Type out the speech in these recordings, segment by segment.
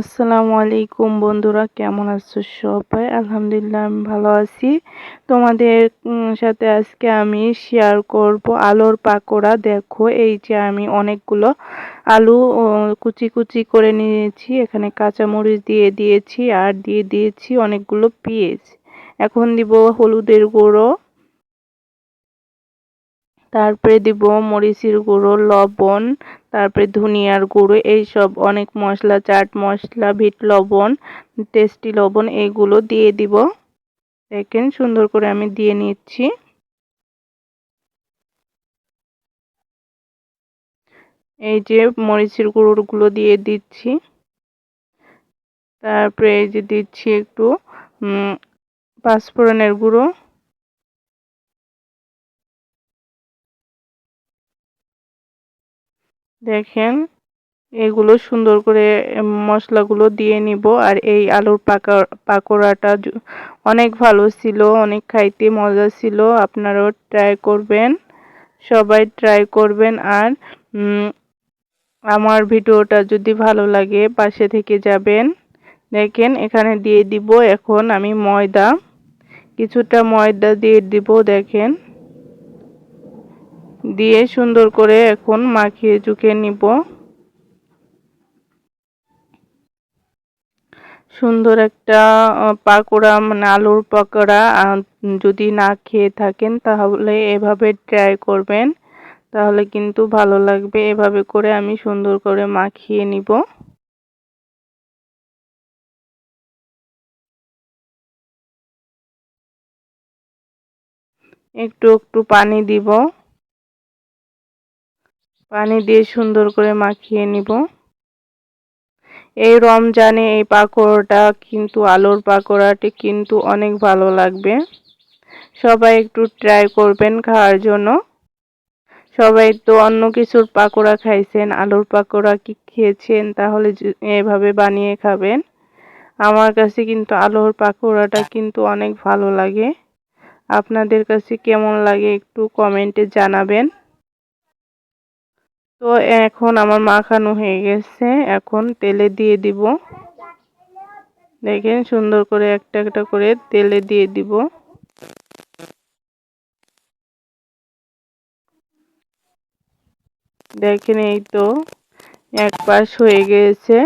আসসালামু আলাইকুম বন্ধুরা, কেমন আছো সবাই? আলহামদুলিল্লাহ আমি ভালো আছি। তোমাদের সাথে আজকে আমি শেয়ার করব আলুর পাকোড়া। দেখো, এই যে আমি অনেকগুলো আলু কুচি কুচি করে নিয়েছি। এখানে কাঁচামরিচ দিয়ে দিয়েছি আর দিয়ে দিয়েছি অনেকগুলো পেঁয়াজ। এখন দিব হলুদের গুঁড়ো, তারপরে দিব মরিচের গুঁড়ো, লবণ, তারপরে ধনিয়ার গুঁড়ো, এইসব অনেক মশলা, চাট মশলা, বিট লবণ, টেস্টি লবণ এইগুলো দিয়ে দিব। দেখেন সুন্দর করে আমি দিয়ে নিচ্ছি। এই যে মরিচের গুঁড়োগুলো দিয়ে দিচ্ছি। তারপরে এই যে দিচ্ছি একটু পাঁচফোড়নের গুঁড়ো। দেখেন এগুলো সুন্দর করে মশলাগুলো দিয়ে নিব। আর এই আলুর পাকোড়াটা অনেক ভালো ছিল, অনেক খাইতে মজা ছিল। আপনারাও ট্রাই করবেন, সবাই ট্রাই করবেন। আর আমার ভিডিওটা যদি ভালো লাগে পাশে থেকে যাবেন। দেখেন এখানে দিয়ে দিব এখন আমি ময়দা, কিছুটা ময়দা দিয়ে দিব। দেখেন, দিয়ে সুন্দর করে এখন মাখিয়ে চুকে নিব। সুন্দর একটা পাকোড়া, মানে আলুর পাকোড়া যদি না খেয়ে থাকেন তাহলে এভাবে ট্রাই করবেন, তাহলে কিন্তু ভালো লাগবে। এভাবে করে আমি সুন্দর করে মাখিয়ে নিব। একটু একটু পানি দিব, পানি দিয়ে সুন্দর করে মাখিয়ে নিব। এই রমজানে এই পাকোড়াটা কিন্তু, আলুর পাকোড়াটি কিন্তু অনেক ভালো লাগবে। সবাই একটু ট্রাই করবেন খাওয়ার জন্য। সবাই তো অন্য কিছুর পাকোড়া খাইছেন, আলুর পাকোড়া কি খেয়েছেন? তাহলে এভাবে বানিয়ে খাবেন। আমার কাছে কিন্তু আলুর পাকোড়াটা কিন্তু অনেক ভালো লাগে। আপনাদের কাছে কেমন লাগে একটু কমেন্টে জানাবেন। তো এখন আমার মাখানো হয়ে গেছে, এখন তেলে দিয়ে দিব। দেখেন সুন্দর করে একটা একটা করে তেলে দিয়ে দিব। দেখেন এই তো এক পাশ হয়ে গিয়েছে,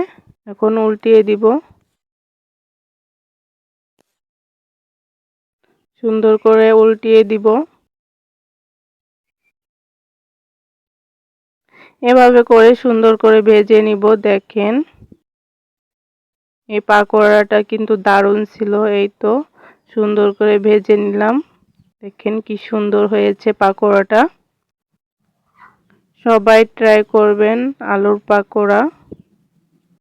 এখন উল্টিয়ে দিব। সুন্দর করে উল্টিয়ে দিব। এভাবে করে সুন্দর করে ভেজে নিব। দেখেন এই পাকোড়াটা কিন্তু দারুণ ছিল। এই তো সুন্দর করে ভেজে নিলাম। দেখেন কি সুন্দর হয়েছে পাকোড়াটা। সবাই ট্রাই করবেন আলুর পাকোড়া।